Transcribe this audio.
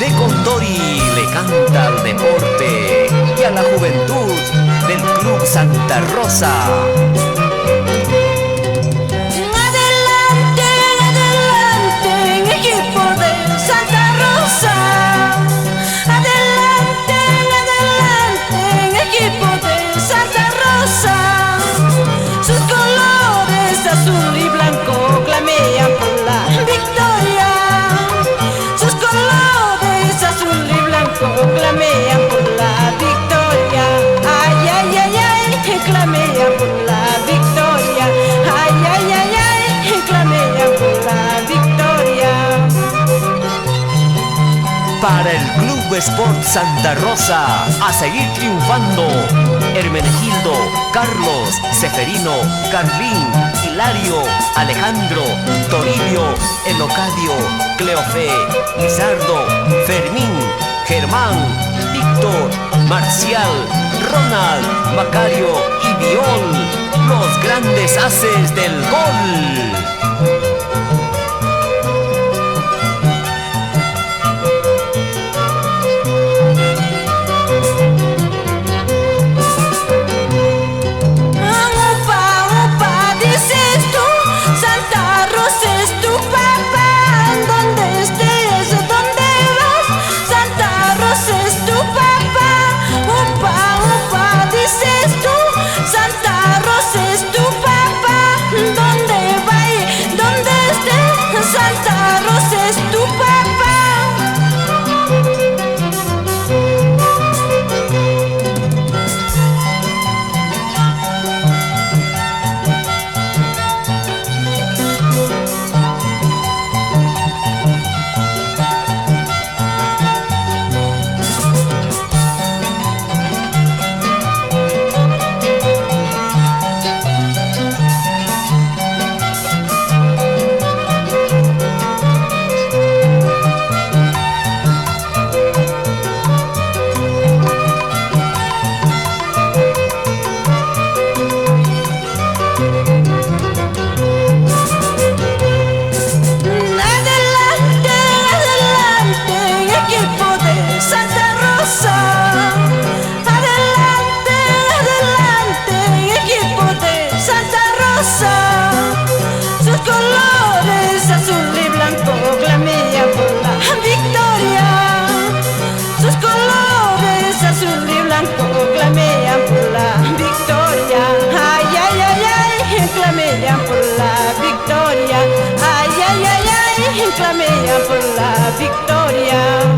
de Condori le canta al deporte y a la juventud del Club Santa Rosa. Adelante, adelante, equipo de Santa Rosa. Adelante, adelante, equipo de Santa Rosa. Sus colores azul y blanco clamean por la victoria. Sus colores azul y blanco clamean por la victoria. Ay, ay, ay, ay, clamean por la victoria. Ay, ay, ay, ay, clamean por la victoria. Para el Club Sport Santa Rosa, a seguir triunfando. Hermenegildo, Carlos, Seferino, Carlín, Hilario, Alejandro, Toribio, Elocadio, Cleofé, Lizardo, Fermín, Germán, Víctor, Marcial, Ronald, Macario y Viol, los grandes haces del gol. Sus colores azul y blanco clamean por la victoria. Sus colores azul y blanco clamean por la victoria. Ay, ay, ay, ay, clamean por la victoria. Ay, ay, ay, ay, clamean por la victoria.